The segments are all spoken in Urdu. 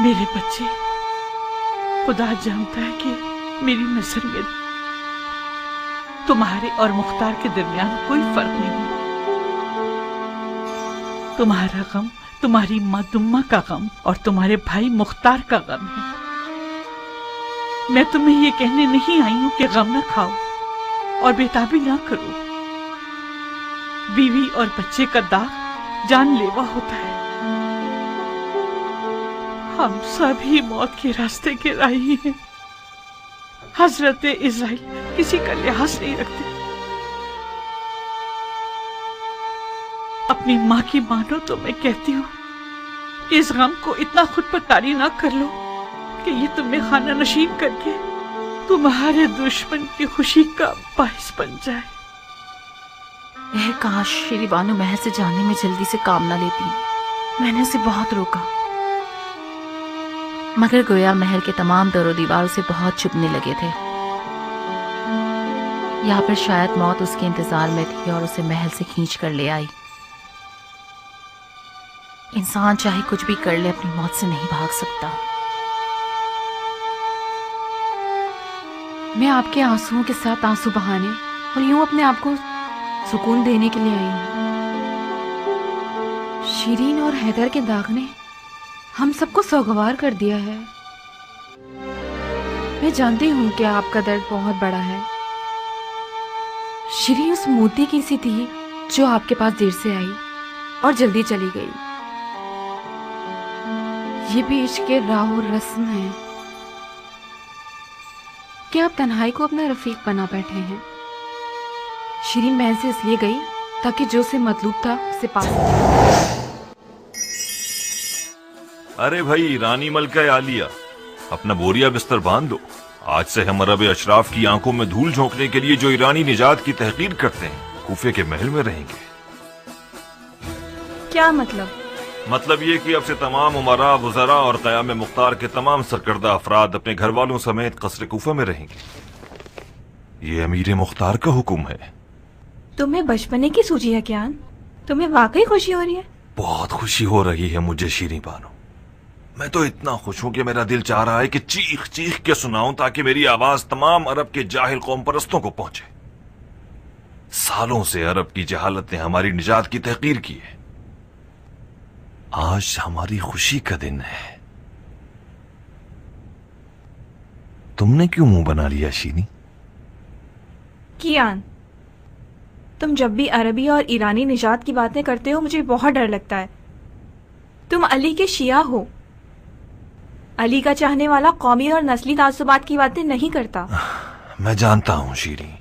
میرے بچے، خدا جانتا ہے کہ میری نظر میں تمہارے اور مختار کے درمیان کوئی فرق نہیں ہے۔ تمہارا غم تمہاری ماں دمہ کا غم اور تمہارے بھائی مختار کا غم ہے۔ میں تمہیں یہ کہنے نہیں آئی ہوں کہ غم نہ کھاؤ اور بےتابی نہ کرو۔ بیوی اور بچے کا داغ جان لیوا ہوتا ہے۔ ہم سب ہی موت کے راستے کے راہی ہیں۔ حضرت اسرائیل کسی کا لحاظ نہیں رکھتے۔ اپنی ماں کی مانو تو میں کہتی ہوں کہ اس غم کو اتنا خود پر طاری نہ کر لو کہ یہ تمہیں خانہ نشین کر کے تمہارے دشمن کی خوشی کا باعث بن جائے۔ کاش شیری بانو محل سے جانے میں جلدی سے کام نہ لیتی۔ میں نے اسے بہت روکا، مگر گویا محل کے تمام در و دیوار اسے بہت چبھنے لگے تھے، یا پھر شاید موت اس کے انتظار میں تھی اور اسے محل سے کھینچ کر لے آئی۔ انسان چاہے کچھ بھی کر لے اپنی موت سے نہیں بھاگ سکتا۔ میں آپ کے آنسوؤں کے ساتھ آنسو بہانے اور یوں اپنے آپ کو سکون دینے کے لیے آئی ہوں۔ شیرین اور حیدر کے داغ نے ہم سب کو سوگوار کر دیا ہے۔ میں جانتی ہوں کہ آپ کا درد بہت بڑا ہے۔ شیرین اس موتی کی سی تھی جو آپ کے پاس دیر سے آئی اور جلدی چلی گئی۔ یہ بھی عشق کے راہ و رسم ہے کہ آپ تنہائی کو اپنا رفیق بنا بیٹھے ہیں۔ شیرین محل سے اس لیے گئی تاکہ جو سے مطلوب تھا اسے پا سکے۔ ارے بھائی رانی ملکہ عالیہ، اپنا بوریا بستر باندھ دو۔ آج سے ہم عرب اشراف کی آنکھوں میں دھول جھونکنے کے لیے جو ایرانی نجات کی تحقیر کرتے ہیں کوفے کے محل میں رہیں گے۔ کیا مطلب؟ مطلب یہ کہ اب سے تمام امراء، وزراء اور قیام مختار کے تمام سرکردہ افراد اپنے گھر والوں سمیت قصر کوفہ میں رہیں گے۔ یہ امیر مختار کا حکم ہے۔ تمہیں بچپنے کی سوچی ہے کیا؟ تمہیں واقعی خوشی ہو رہی ہے؟ بہت خوشی ہو رہی ہے مجھے شیریں بانو۔ میں تو اتنا خوش ہوں کہ میرا دل چاہ رہا ہے کہ چیخ چیخ کے سناؤں تاکہ میری آواز تمام عرب کے جاہل قوم پرستوں کو پہنچے۔ سالوں سے عرب کی جہالت نے ہماری نجات کی تحقیر کی ہے۔ آج ہماری خوشی کا دن ہے۔ تم نے کیوں منہ بنا لیا شینی؟ کیان، تم جب بھی عربی اور ایرانی نجات کی باتیں کرتے ہو مجھے بہت ڈر لگتا ہے۔ تم علی کے شیعہ ہو۔ علی کا چاہنے والا قومی اور نسلی تعصبات کی باتیں نہیں کرتا۔ میں جانتا ہوں شیریں،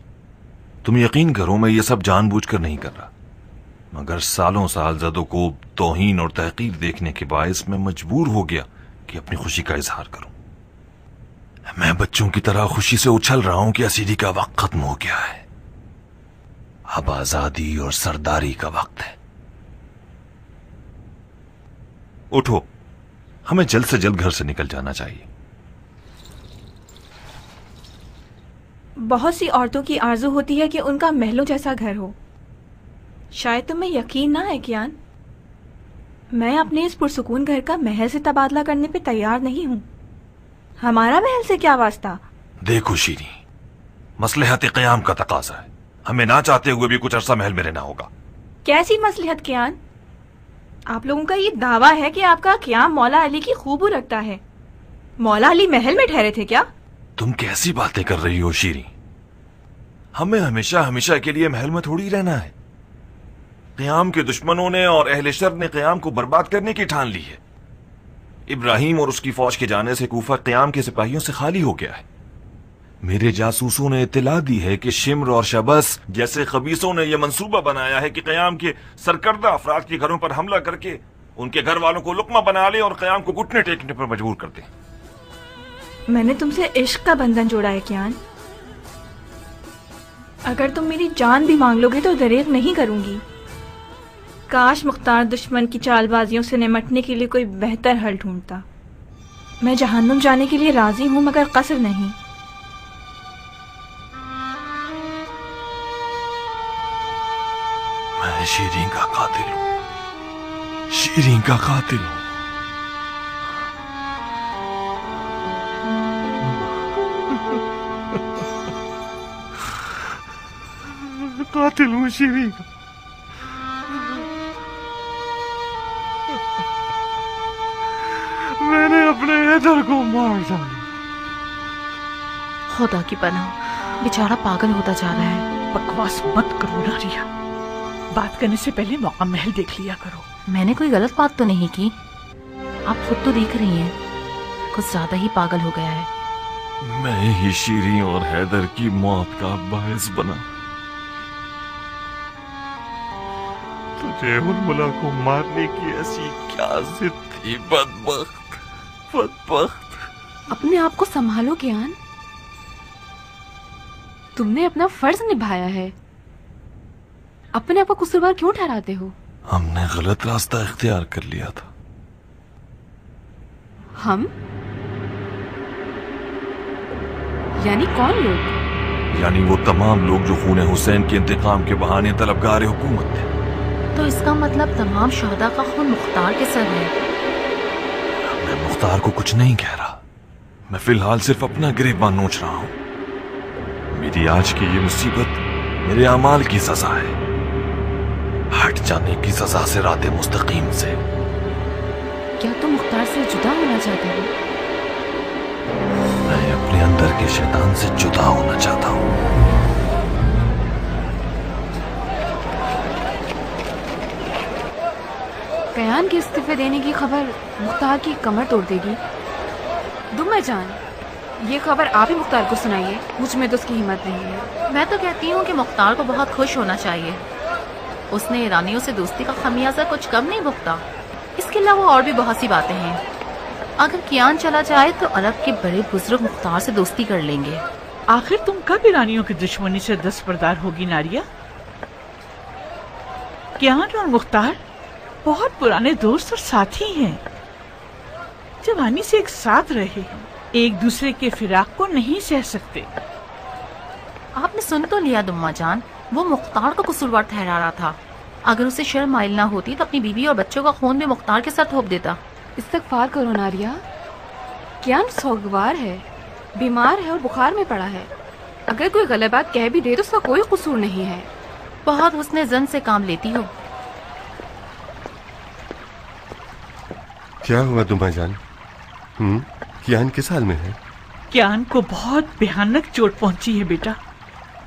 تم یقین کرو میں یہ سب جان بوجھ کر نہیں کر رہا، مگر سالوں سال زد و کوب، توہین اور تحقیر دیکھنے کے باعث میں مجبور ہو گیا کہ اپنی خوشی کا اظہار کروں۔ میں بچوں کی طرح خوشی سے اچھل رہا ہوں کہ اسیری کا وقت ختم ہو گیا ہے۔ اب آزادی اور سرداری کا وقت ہے۔ اٹھو، ہمیں جلد سے جلد گھر سے نکل جانا چاہیے۔ بہت سی عورتوں کی آرزو ہوتی ہے کہ ان کا محلوں جیسا گھر ہو۔ شاید تمہیں یقین نہ ہے کیان، میں اپنے اس پرسکون گھر کا محل سے تبادلہ کرنے پہ تیار نہیں ہوں۔ ہمارا محل سے کیا واسطہ؟ دیکھو شیریں، مصلحت قیام کا تقاضا ہے، ہمیں نہ چاہتے ہوئے بھی کچھ عرصہ محل میں رہنا ہوگا۔ کیسی مصلحت کیان؟ آپ لوگوں کا یہ دعویٰ ہے کہ آپ کا قیام مولا علی کی خوب رکھتا ہے۔ مولا علی محل میں ٹھہرے تھے کیا؟ تم کیسی باتیں کر رہی ہو شیریں؟ ہمیں ہمیشہ کے لیے محل میں تھوڑی رہنا ہے۔ قیام کے دشمنوں نے اور اہل شر نے قیام کو برباد کرنے کی ٹھان لی ہے۔ ابراہیم اور اس کی فوج کے جانے سے کوفہ قیام کے سپاہیوں سے خالی ہو گیا ہے۔ میرے جاسوسوں نے اطلاع دی ہے کہ شمر اور شبس جیسے خبیثوں نے یہ منصوبہ بنایا ہے کہ قیام کے سرکردہ افراد کے گھروں پر حملہ کر کے ان کے گھر والوں کو لقمہ بنا لے اور قیام کو گھٹنے ٹیکنے پر مجبور کر دیں۔ میں نے تم سے عشق کا بندھن جوڑا ہے کیان۔ اگر تم میری جان بھی مانگ لو گے تو دریغ نہیں کروں گی۔ کاش مختار دشمن کی چال بازیوں سے نمٹنے کے لیے کوئی بہتر حل ڈھونڈتا۔ میں جہنم جانے کے لیے راضی ہوں مگر قصر نہیں۔ میں شیریں کا قاتل ہوں، شیریں کا قاتل ہوں۔ قاتل ہوں شیریں کا. میں نے اپنے حیدر کو مار ڈالا. خدا کی پناہ، بیچارہ پاگل ہوتا جا رہا ہے. بکواس مت کرو ناریا، بات کرنے سے پہلے موقع محل دیکھ لیا کرو. میں نے کوئی غلط بات تو نہیں کی. آپ خود تو دیکھ رہی ہیں کچھ زیادہ ہی پاگل ہو گیا ہے. میں ہی شیریں اور حیدر کی موت کا باعث بنا. تجھے ارملا کو مارنے کی ایسی کیا ضد تھی بدبخت بدبخت. اپنے آپ کو سنبھالو کیان، تم نے اپنا فرض نبھایا ہے. اپنے آپ کو قصوروار کیوں ٹھہراتے ہو؟ ہم نے غلط راستہ اختیار کر لیا تھا. ہم یعنی کون لوگ؟ یعنی وہ تمام لوگ جو خون حسین کے انتقام کے بہانے طلبگار حکومت تھے. تو اس کا مطلب تمام شہداء کا خون مختار کے سر ہے. میں مختار کو کچھ نہیں کہہ رہا. میں فی الحال صرف اپنا گریباں نوچ رہا ہوں. میری آج کی یہ مصیبت میرے اعمال کی سزا ہے، ہٹ جانے کی سزا سے رات مستقیم سے. کیا تم مختار سے جدا ہونا چاہتے ہو؟ میں اپنے اندر کے شیطان سے جدا ہونا چاہتا ہوں. کیان کے استعفے دینے کی خبر مختار کی کمر توڑ دے گی. دمہ جان، یہ خبر آپ ہی مختار کو سنائیے، مجھ میں تو اس کی ہمت نہیں ہے. میں تو کہتی ہوں کہ مختار کو بہت خوش ہونا چاہیے. اس نے ایرانیوں سے دوستی کا خمیازہ کچھ کم نہیں بھگتا. اس کے علاوہ اور بھی بہت سی باتیں ہیں. اگر کیان چلا جائے تو عرب کے بڑے بزرگ مختار سے دوستی کر لیں گے. آخر تم کب ایرانیوں کی دشمنی سے دستبردار ہوگی ناریا؟ کیان اور مختار بہت پرانے دوست اور ساتھی ہیں. جوانی سے ایک ساتھ رہے ہیں، ایک دوسرے کے فراق کو نہیں سہ سکتے. آپ نے سن تو لیا دمہ جان، وہ مختار کو قصوروار ٹھہرا رہا تھا. اگر اسے شرم مائل نہ ہوتی تو اپنی بیوی اور بچوں کا خون بھی مختار کے ساتھ تھوپ دیتا. استغفار کرو ناریا. کیان سوگوار ہے، بیمار ہے اور بخار میں پڑا ہے. اگر کوئی غلط بات کہہ بھی دے تو اس کا کوئی قصور نہیں ہے. بہت حسن زن سے کام لیتی ہو. کیا ہوا دمہ جان؟ کیان کس حال میں ہے؟ کیان کو بہت بھیانک چوٹ پہنچی ہے بیٹا.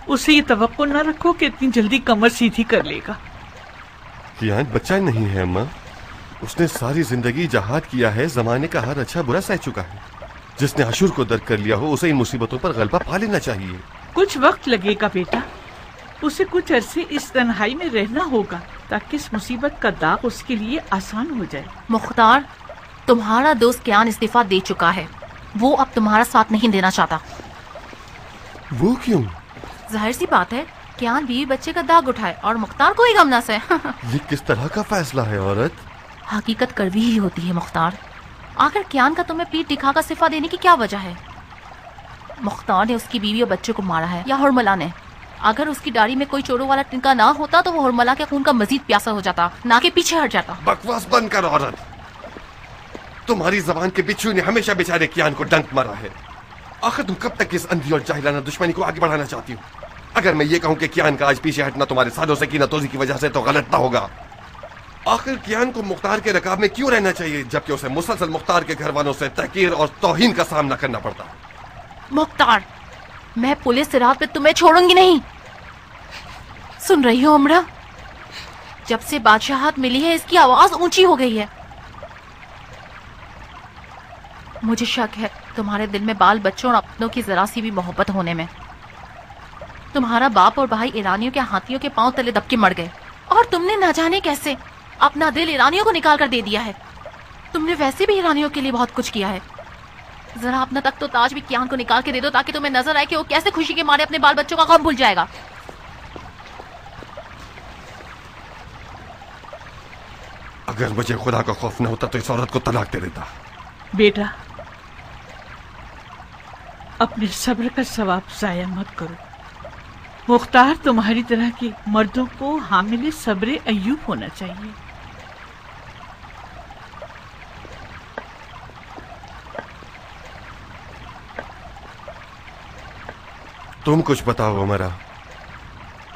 اسے یہ توقع نہ رکھو کہ اتنی جلدی کمر سیدھی کر لے گا. کیان بچہ نہیں ہے اماں. اس نے ساری زندگی جہاد کیا ہے، زمانے کا ہر اچھا برا سہ چکا ہے. جس نے عاشور کو درک کر لیا ہو اسے ان مصیبتوں پر غلبہ پا لینا چاہیے. کچھ وقت لگے گا بیٹا. اسے کچھ عرصے اس تنہائی میں رہنا ہوگا تاکہ اس مصیبت کا داغ اس کے لیے آسان ہو جائے. مختار، تمہارا دوست کیان استعفیٰ دے چکا ہے. وہ اب تمہارا ساتھ نہیں دینا چاہتا. وہ کیوں؟ ظاہر سی بات ہے، کیان بیوی بچے کا داغ اٹھائے اور مختار کوئی غم نہ سہے. یہ کس طرح کا فیصلہ ہے عورت؟ حقیقت کڑوی ہی ہوتی ہے مختار. آخر کیان کا تمہیں پیٹ دکھا کر استعفیٰ دینے کی کیا وجہ ہے؟ مختار نے اس کی بیوی اور بچے کو مارا ہے یا ہرملا نے؟ اگر اس کی داڑھی میں کوئی چوروں والا ٹنکا نہ ہوتا تو وہ ہرملا کے خون کا مزید پیاسا ہو جاتا، نہ کہ پیچھے ہٹ جاتا. بکواس بند کر عورت. تمہاری زبان کے بچھو نے ہمیشہ بیچارے کیان کو ڈنک مارا ہے. آخر تم کب تک اس اندھی اور جاہلانہ دشمنی کو آگے بڑھانا چاہتی ہو؟ اگر میں یہ کہوں کہ کیان کا آج پیچھے ہٹنا تمہارے سالوں سے کینہ توزی کی وجہ سے تو غلط نہ ہوگا. آخر کیان کو مختار کے رکاب میں کیوں رہنا چاہیے جبکہ اسے مسلسل مختار کے گھر والوں سے تحقیر اور توہین کا سامنا کرنا پڑتا؟ مختار، میں پولیس سے رات پہ تمہیں چھوڑوں گی نہیں. سن رہی ہو امرا؟ جب سے بادشاہت ملی ہے اس کی آواز اونچی ہو گئی ہے. مجھے شک ہے تمہارے دل میں بال بچوں اور اپنوں کی ذرا سی بھی محبت ہونے میں. تمہارا باپ اور بھائی ایرانیوں کے ہاتھیوں کے پاؤں تلے دب کے مر گئے اور تم نے نہ جانے کیسے اپنا دل ایرانیوں کو نکال کر دے دیا ہے. تم نے ویسے بھی ایرانیوں کے لیے بہت کچھ کیا ہے. ذرا اپنا تخت و تاج بھی کیان کو نکال کے دے دو تاکہ تمہیں نظر آئے کہ وہ کیسے خوشی کے مارے اپنے بال بچوں کا غم بھول جائے گا. اگر مجھے خدا کا خوف نہ ہوتا تو اس عورت کو طلاق دے دیتا. بیٹا، اپنے صبر کا ثواب ضائع مت کرو. مختار تمہاری طرح کے مردوں کو حامل صبر ایوب ہونا چاہیے. تم کچھ بتاؤ ہمارا.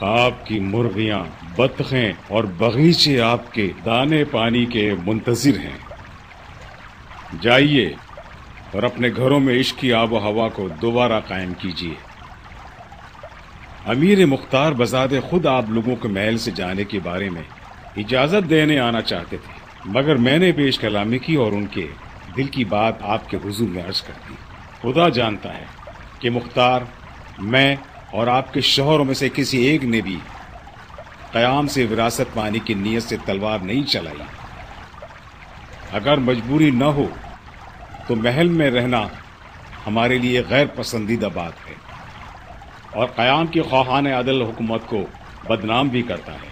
آپ کی مرغیاں، بطخیں اور باغیچے آپ کے دانے پانی کے منتظر ہیں۔ جائیے اور اپنے گھروں میں عشق کی آب و ہوا کو دوبارہ قائم کیجیے۔ امیر مختار بذات خود آپ لوگوں کے محل سے جانے کے بارے میں اجازت دینے آنا چاہتے تھے، مگر میں نے پیش کلامی کی اور ان کے دل کی بات آپ کے حضور میں عرض کر دی۔ خدا جانتا ہے کہ مختار، میں اور آپ کے شوہروں میں سے کسی ایک نے بھی قیام سے وراثت پانے کی نیت سے تلوار نہیں چلائی۔ اگر مجبوری نہ ہو تو محل میں رہنا ہمارے لیے غیر پسندیدہ بات ہے اور قیام کی خواہان عدل حکومت کو بدنام بھی کرتا ہے۔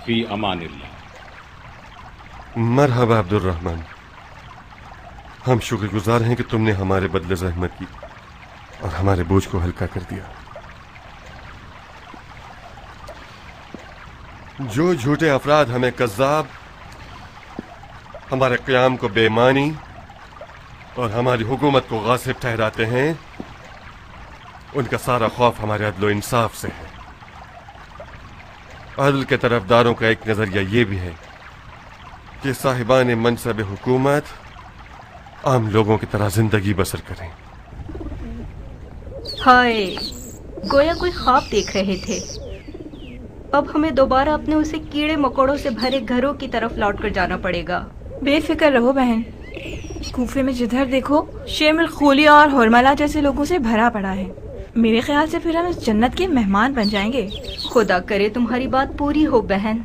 فی امان اللہ۔ مرحبا عبد الرحمن، ہم شکر گزار ہیں کہ تم نے ہمارے بدلے زحمت کی اور ہمارے بوجھ کو ہلکا کر دیا۔ جو جھوٹے افراد ہمیں کذاب، ہمارے قیام کو بے معنی اور ہماری حکومت کو غاصب ٹھہراتے ہیں، ان کا سارا خوف ہمارے عدل و انصاف سے ہے۔ عدل کے طرفداروں کا ایک نظریہ یہ بھی ہے کہ صاحبان منصب حکومت عام لوگوں کی طرح زندگی بسر کریں۔ ہائے، گویا کوئی خواب دیکھ رہے تھے۔ اب ہمیں دوبارہ اپنے اسے کیڑے مکوڑوں سے بھرے گھروں کی طرف لوٹ کر جانا پڑے گا۔ بے فکر رہو بہن، کوفے میں جدھر دیکھو شیم الخولیہ اور ہرملہ جیسے لوگوں سے بھرا پڑا ہے۔ میرے خیال سے پھر ہم اس جنت کے مہمان بن جائیں گے۔ خدا کرے تمہاری بات پوری ہو بہن۔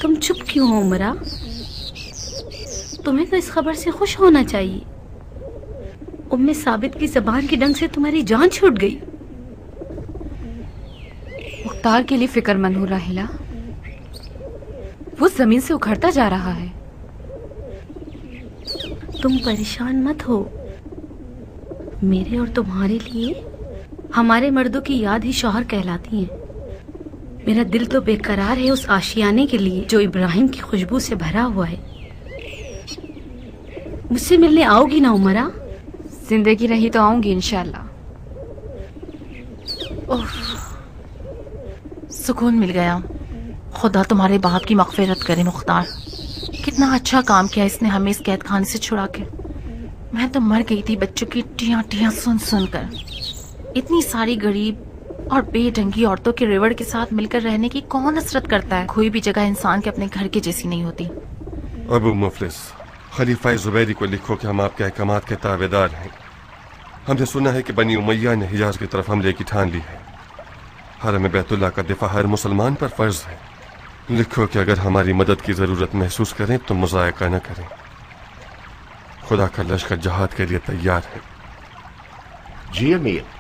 تم چپ کیوں ہو عمرہ؟ تمہیں تو اس خبر سے خوش ہونا چاہیے۔ ام ثابت کی زبان کی ڈنگ سے تمہاری جان چھوٹ گئی۔ مختار کے لیے فکر مند ہو راحلہ، وہ زمین سے اکھڑتا جا رہا ہے۔ تم پریشان مت ہو، میرے اور تمہارے لیے ہمارے مردوں کی یاد ہی شوہر کہلاتی ہیں۔ میرا دل تو بے قرار ہے اس آشیانے کے لیے جو ابراہیم کی خوشبو سے بھرا ہوا ہے۔ مجھ سے ملنے آؤ گی نا عمرہ؟ زندگی رہی تو آؤں گی انشاءاللہ۔ سکون مل گیا۔ خدا تمہارے باپ کی مغفرت کرے مختار۔ کتنا اچھا کام کیا اس نے ہمیں اس قید خانے سے چھڑا کے۔ میں تو مر گئی تھی بچوں کی ٹیاں ٹیاں سن سن کر۔ اتنی ساری غریب اور بے ڈنگی عورتوں کے ریوڑ کے ساتھ مل کر رہنے کی کون حسرت کرتا ہے؟ کوئی بھی جگہ انسان کے اپنے گھر کے جیسی نہیں ہوتی۔ ابو مفلس، خلیفہ زبیری کو لکھو کہ ہم آپ کے احکامات کے تابع دار ہیں۔ ہم نے سنا ہے کہ بنی امیہ نے حجاز کی طرف حملے کی ٹھان لی ہے۔ حرم بیت اللہ کا دفاع ہر مسلمان پر فرض ہے۔ لکھو کہ اگر ہماری مدد کی ضرورت محسوس کریں تو مضائقہ نہ کریں۔ خدا کا لشکر جہاد کے لیے تیار ہے۔ جی امیر۔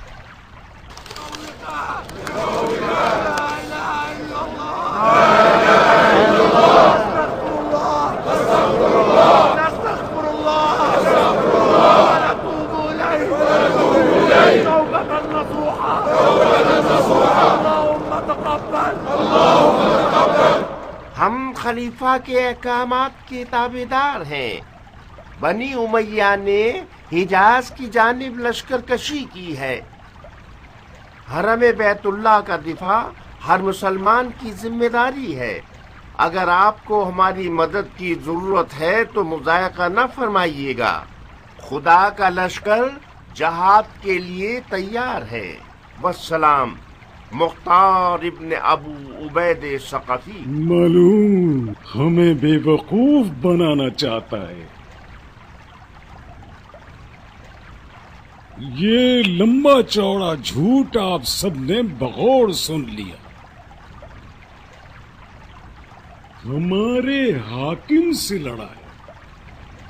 ہم خلیفہ کے احکامات کے تابعدار ہیں۔ بنی امیہ نے حجاز کی جانب لشکر کشی کی ہے۔ حرم بیت اللہ کا دفاع ہر مسلمان کی ذمہ داری ہے۔ اگر آپ کو ہماری مدد کی ضرورت ہے تو مضائقہ نہ فرمائیے گا۔ خدا کا لشکر جہاد کے لیے تیار ہے۔ والسلام، مختار ابن ابو عبید ثقفی۔ معلوم ہمیں بے وقوف بنانا چاہتا ہے۔ یہ لمبا چوڑا جھوٹ آپ سب نے بغور سن لیا۔ ہمارے حاکم سے لڑا ہے،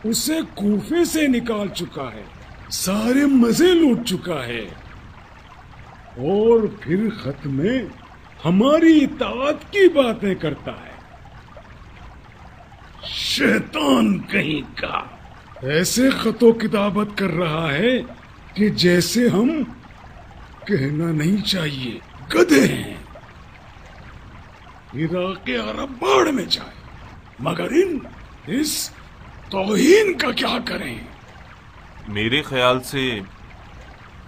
اسے کوفے سے نکال چکا ہے، سارے مزے لوٹ چکا ہے، اور پھر خط میں ہماری اطاعت کی باتیں کرتا ہے۔ شیطان کہیں کا ایسے خط و کتابت کر رہا ہے کہ جیسے ہم کہنا نہیں چاہیے گدھے ہیں۔ عراق عرب باڑ میں جائے، مگر اس توہین کا کیا کریں؟ میرے خیال سے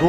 2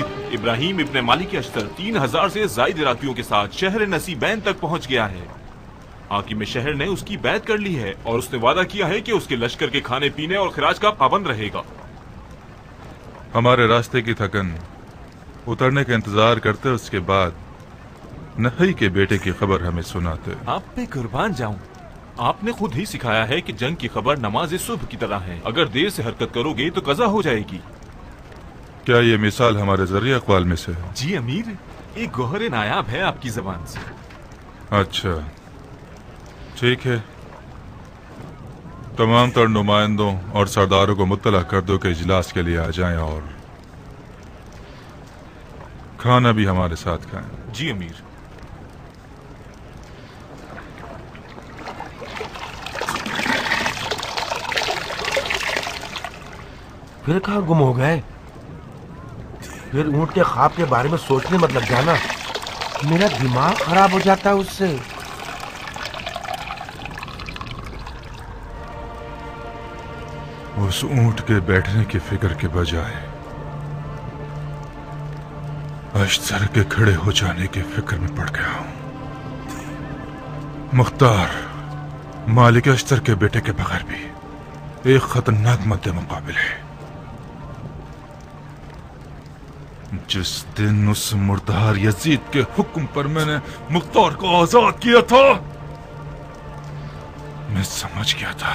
امیر، ابراہیم ابن مالک اشتر 3000 سے زائد عراقیوں کے ساتھ شہر نصیبین تک پہنچ گیا ہے۔ حاکم شہر نے اس کی بیعت کر لی ہے اور اس نے وعدہ کیا ہے کہ اس کے لشکر کے کھانے پینے اور خراج کا پابند رہے گا۔ ہمارے راستے کی تھکن اترنے کا انتظار کرتے اس کے بعد نہی کے بیٹے کی خبر ہمیں سناتے۔ آپ پہ قربان جاؤں، آپ نے خود ہی سکھایا ہے کہ جنگ کی خبر نماز صبح کی طرح ہے، اگر دیر سے حرکت کرو گے تو قضا ہو جائے گی۔ کیا یہ مثال ہمارے ذریعہ اقوال میں سے ہے؟ جی امیر، ایک گوہر نایاب ہے آپ کی زبان سے۔ اچھا ٹھیک ہے، تمام تر نمائندوں اور سرداروں کو مطلع کر دو کہ اجلاس کے لیے آ جائیں اور کھانا بھی ہمارے ساتھ کھائیں۔ جی امیر۔ پھر کہاں گم ہو گئے؟ پھر اونٹ کے خواب کے بارے میں سوچنے مت لگ جانا، میرا دماغ خراب ہو جاتا ہے اس سے۔ اس اونٹ کے بیٹھنے کی فکر کے بجائے اشتر کے کھڑے ہو جانے کی فکر میں پڑ گیا ہوں۔ مختار مالک اشتر کے بیٹے کے بغیر بھی ایک خطرناک مد مقابل ہے۔ جس دن اس مردار یزید کے حکم پر میں نے مختار کو آزاد کیا تھا، میں سمجھ گیا تھا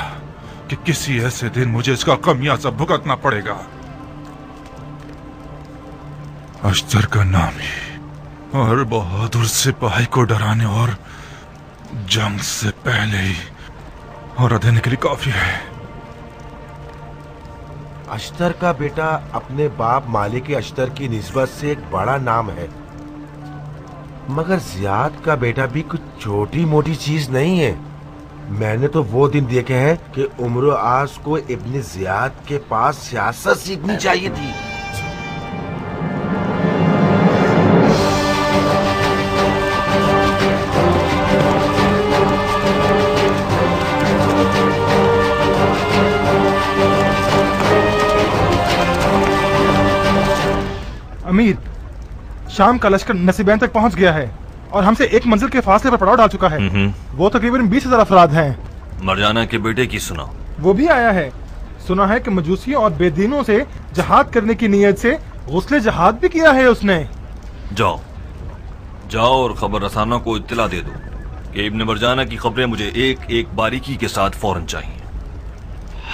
کہ کسی ایسے دن مجھے اس کا خمیازہ بھگتنا پڑے گا۔ اشتر کا نام ہی اور بہادر سپاہی کو ڈرانے اور جنگ سے پہلے ہی اور دینے کے لیے کافی ہے۔ اشتر کا بیٹا اپنے باپ مالک اشتر کی نسبت سے ایک بڑا نام ہے، مگر زیاد کا بیٹا بھی کچھ چھوٹی موٹی چیز نہیں ہے۔ میں نے تو وہ دن دیکھے ہیں کہ عمر آس کو ابن زیاد کے پاس سیاست سیکھنی چاہیے تھی۔ امیر، شام کا لشکر نصیبین تک پہنچ گیا ہے اور ہم سے ایک منزل کے فاصلے پر پڑاؤ ڈال چکا ہے۔ وہ تقریباً 20,000 افراد ہیں۔ مرجانہ کے بیٹے کی سنا؟ وہ بھی آیا ہے۔ سنا ہے کہ مجوسیوں اور بے دینوں سے جہاد کرنے کی نیت سے غسل جہاد بھی کیا ہے اس نے۔ جاؤ جاؤ اور خبر رسانہ کو اطلاع دے دو کہ ابن مرجانہ کی خبریں مجھے ایک ایک باریکی کے ساتھ فوراً چاہیے،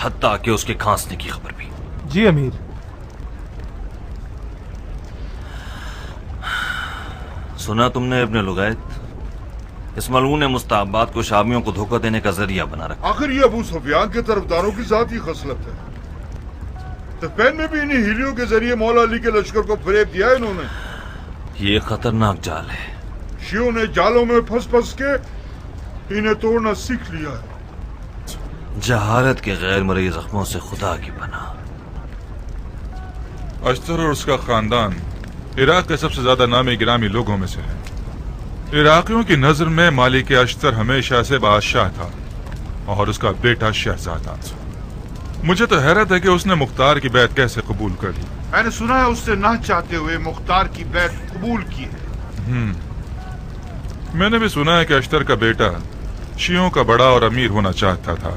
حتیٰ کہ اس کے کھانسنے کی خبر بھی۔ جی امیر۔ سنا تم نے ابن لغیت اس ملعون مستعبات کو شامیوں کو دھوکہ دینے کا ذریعہ بنا رکھا؟ آخر یہ ابو سفیان کے طرفداروں کی ذاتی خصلت ہے۔ طفیل میں بھی انہی ہیلیوں کے ذریعے مولا علی کے لشکر کو فریب دیا انہوں نے۔ یہ خطرناک جال ہے۔ شیعوں نے جالوں میں پھنس پھنس کے انہیں توڑنا سیکھ لیا ہے۔ جہالت کے غیر مرئی زخموں سے خدا کی پناہ۔ اشتر اور اس کا خاندان عراق کے سب سے زیادہ نامی گرامی لوگوں میں سے ہے۔ عراقیوں کی نظر میں مالک اشتر ہمیشہ سے بادشاہ تھا اور اس کا بیٹا شہزادہ۔ مجھے تو حیرت ہے کہ اس نے مختار کی بیعت کیسے قبول کر لی۔ میں نے سنا ہے اس سے نہ چاہتے ہوئے مختار کی بیعت قبول کی ہے۔ میں نے بھی سنا ہے کہ اشتر کا بیٹا شیعوں کا بڑا اور امیر ہونا چاہتا تھا۔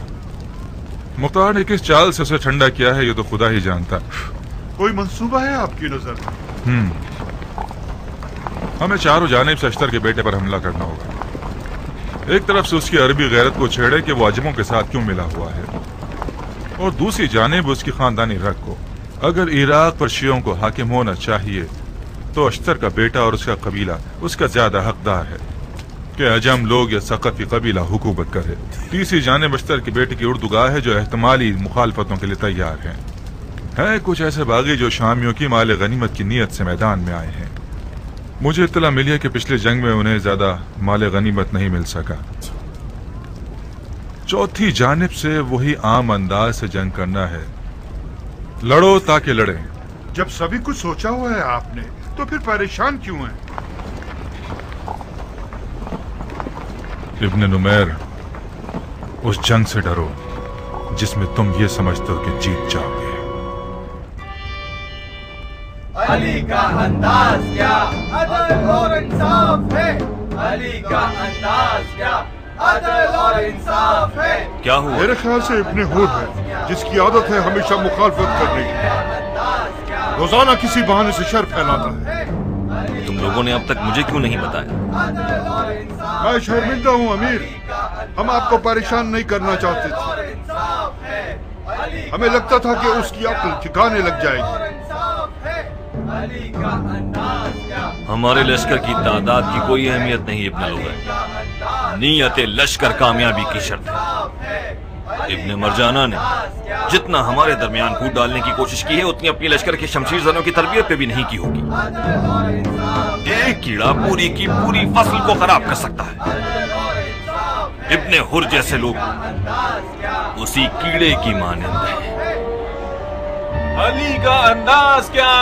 مختار نے کس چال سے اسے ٹھنڈا کیا ہے یہ تو خدا ہی جانتا۔ کوئی منصوبہ ہے آپ کی نظر میں؟ ہمیں چاروں جانب سے اشتر کے بیٹے پر حملہ کرنا ہوگا۔ ایک طرف سے اس کی عربی غیرت کو چھیڑے کہ وہ عجموں کے ساتھ کیوں ملا ہوا ہے، اور دوسری جانب اس کی خاندانی رگ کو۔ اگر عراق پر شیعوں کو حاکم ہونا چاہیے تو اشتر کا بیٹا اور اس کا قبیلہ اس کا زیادہ حقدار ہے کہ عجم لوگ یا ثقافی قبیلہ حکومت کرے۔ تیسری جانب اشتر کے بیٹے کی اردوگاہ ہے جو احتمالی مخالفتوں کے لیے تیار ہیں۔ کچھ ایسے باغی جو شامیوں کی مال غنیمت کی نیت سے میدان میں آئے ہیں۔ مجھے اطلاع ملی ہے کہ پچھلے جنگ میں انہیں زیادہ مال غنیمت نہیں مل سکا۔ چوتھی جانب سے وہی عام انداز سے جنگ کرنا ہے، لڑو تاکہ لڑیں۔ جب سبھی کچھ سوچا ہوا ہے آپ نے تو پھر پریشان کیوں ہیں؟ ابن نمیر، اس جنگ سے ڈرو جس میں تم یہ سمجھتے ہو کہ جیت جاؤ گے۔ علی کا انداز کیا عدل اور انصاف ہے، علی کا انداز کیا عدل اور انصاف ہے. کیا ہوا؟ میرے خیال سے ابن حر ہے جس کی عادت ہے ہمیشہ مخالفت کرنے کی، روزانہ کسی بہانے سے شر پھیلاتا ہے. تم لوگوں نے اب تک مجھے کیوں نہیں بتایا؟ میں شرمندہ ہوں امیر، ہم آپ کو پریشان نہیں کرنا چاہتے تھے، ہمیں لگتا تھا کہ اس کی عقل ٹھکانے لگ جائے گی. ہمارے لشکر کی تعداد کی کوئی اہمیت نہیں ابن لغت، نیت لشکر کامیابی کی شرط ہے. ابن مرجانہ نے جتنا ہمارے درمیان پھوٹ ڈالنے کی کوشش کی ہے اتنی اپنی لشکر کے شمشیر زنوں کی تربیت پہ بھی نہیں کی ہوگی. ایک کیڑا پوری کی پوری فصل کو خراب کر سکتا ہے. ابن حر جیسے لوگ اسی کیڑے کی مانند ہیں. علی کا انداز کیا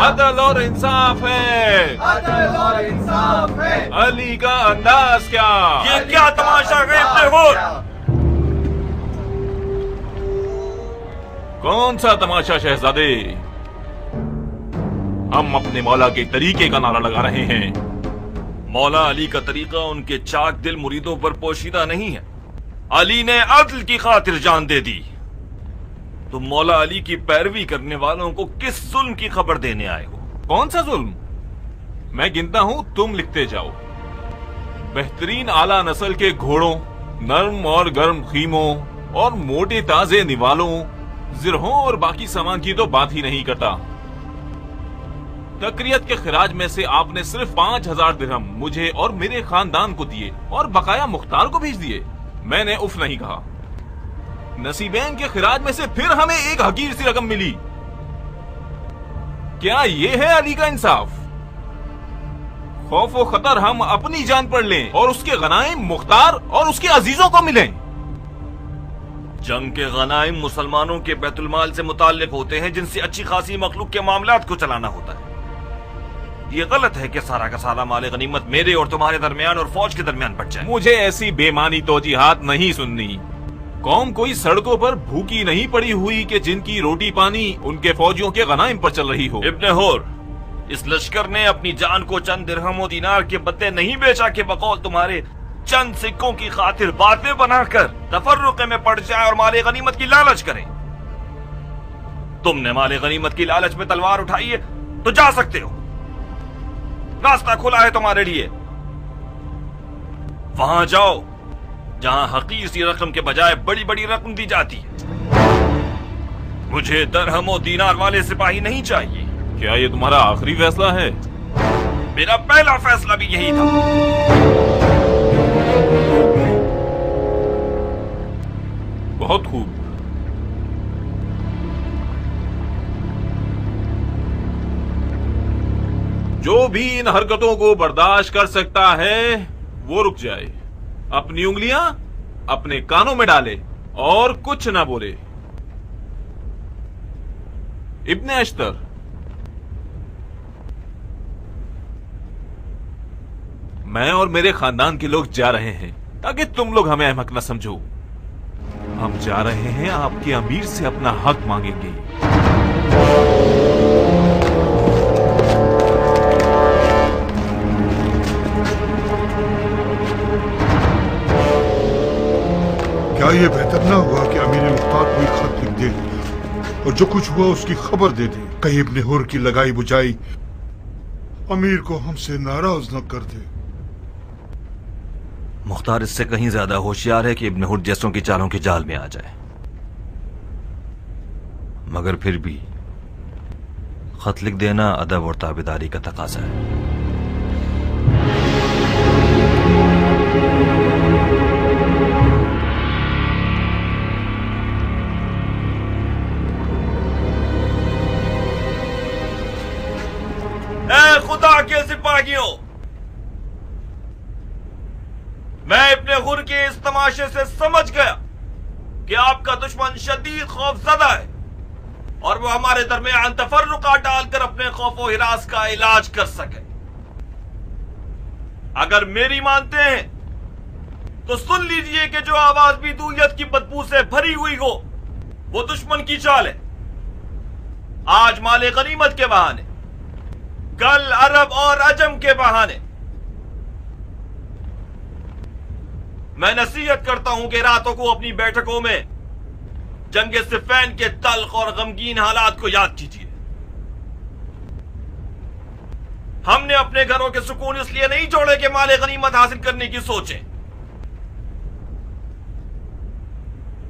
عدل اور انصاف ہے، عدل اور انصاف ہے. علی کا انداز کیا. یہ کیا تماشا ہے ابن حر؟ کون سا تماشا شہزادے؟ ہم اپنے مولا کے طریقے کا نعرہ لگا رہے ہیں. مولا علی کا طریقہ ان کے چاک دل مریدوں پر پوشیدہ نہیں ہے. علی نے عدل کی خاطر جان دے دی. تم مولا علی کی پیروی کرنے والوں کو کس ظلم کی خبر دینے آئے ہو؟ کون سا ظلم؟ میں گنتا ہوں، تم لکھتے جاؤ. بہترین اعلیٰ نسل کے گھوڑوں، نرم اور گرم خیموں اور موٹے تازے نوالوں، زرہوں اور باقی سامان کی تو بات ہی نہیں کرتا. تقریت کے خراج میں سے آپ نے صرف 5000 درہم مجھے اور میرے خاندان کو دیے اور بقایا مختار کو بھیج دیے. میں نے اف نہیں کہا. نصیبین کے خراج میں سے پھر ہمیں ایک حقیر سی رقم ملی. کیا یہ ہے علی کا انصاف؟ خوف و خطر ہم اپنی جان پر لیں اور اس کے غنائم مختار اور اس کے عزیزوں کو ملیں. جنگ کے غنائم مسلمانوں کے بیت المال سے متعلق ہوتے ہیں جن سے اچھی خاصی مخلوق کے معاملات کو چلانا ہوتا ہے. یہ غلط ہے کہ سارا کا سارا مال غنیمت میرے اور تمہارے درمیان اور فوج کے درمیان بٹ جائے. مجھے ایسی بے معنی توجیحات نہیں سننی. قوم کوئی سڑکوں پر بھوکی نہیں پڑی ہوئی کہ جن کی روٹی پانی ان کے فوجیوں کے غنائم پر چل رہی ہو. ابن حر، اس لشکر نے اپنی جان کو چند درہم و دینار کے بدلے نہیں بیچا کہ بقول تمہارے چند سکوں کی خاطر باتیں بنا کر تفرقے میں پڑ جائے اور مال غنیمت کی لالچ کریں. تم نے مال غنیمت کی لالچ میں تلوار اٹھائی ہے تو جا سکتے ہو، راستہ کھلا ہے تمہارے لیے. وہاں جاؤ جہاں حقیر سی رقم کے بجائے بڑی بڑی رقم دی جاتی ہے. مجھے درہم و دینار والے سپاہی نہیں چاہیے. کیا یہ تمہارا آخری فیصلہ ہے؟ میرا پہلا فیصلہ بھی یہی تھا. بہت خوب. جو بھی ان حرکتوں کو برداشت کر سکتا ہے وہ رک جائے، اپنی انگلیاں اپنے کانوں میں ڈالے اور کچھ نہ بولے. ابن اشتر، میں اور میرے خاندان کے لوگ جا رہے ہیں تاکہ تم لوگ ہمیں احمق نہ سمجھو. ہم جا رہے ہیں آپ کے امیر سے اپنا حق مانگیں گے. کیا یہ بہتر نہ ہوا کہ امیر مختار کو ایک خط لکھ دے اور جو کچھ ہوا اس کی خبر دے دے؟ کہیں ابن حر کی لگائی بجائی امیر کو ہم سے ناراض نہ کر دے. مختار اس سے کہیں زیادہ ہوشیار ہے کہ ابن حر جیسوں کی چالوں کے جال میں آ جائے. مگر پھر بھی خط لکھ دینا ادب اور تابعداری کا تقاضا ہے. اے خدا کے سپاہیوں، میں ابن حر کے اس تماشے سے سمجھ گیا کہ آپ کا دشمن شدید خوف زدہ ہے اور وہ ہمارے درمیان تفرقہ ڈال کر اپنے خوف و ہراس کا علاج کر سکے. اگر میری مانتے ہیں تو سن لیجئے کہ جو آواز بھی دویت کی بدبو سے بھری ہوئی ہو وہ دشمن کی چال ہے. آج مال غنیمت کے بہانے، کل عرب اور عجم کے بہانے۔ میں نصیحت کرتا ہوں کہ راتوں کو اپنی بیٹھکوں میں جنگ صفین کے تلخ اور غمگین حالات کو یاد کیجیے۔ ہم نے اپنے گھروں کے سکون اس لیے نہیں چھوڑے کہ مال غنیمت حاصل کرنے کی سوچیں،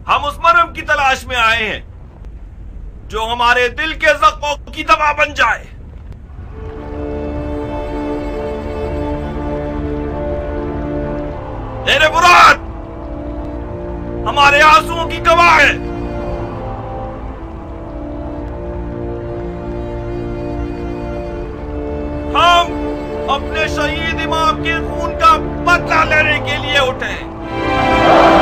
ہم اس مرہم کی تلاش میں آئے ہیں جو ہمارے دل کے زخموں کی دوا بن جائے۔ میرے مراد ہمارے آنسوؤں کی گواہ ہے۔ ہم اپنے شہید امام کے خون کا بدلہ لینے کے لیے اٹھے ہیں۔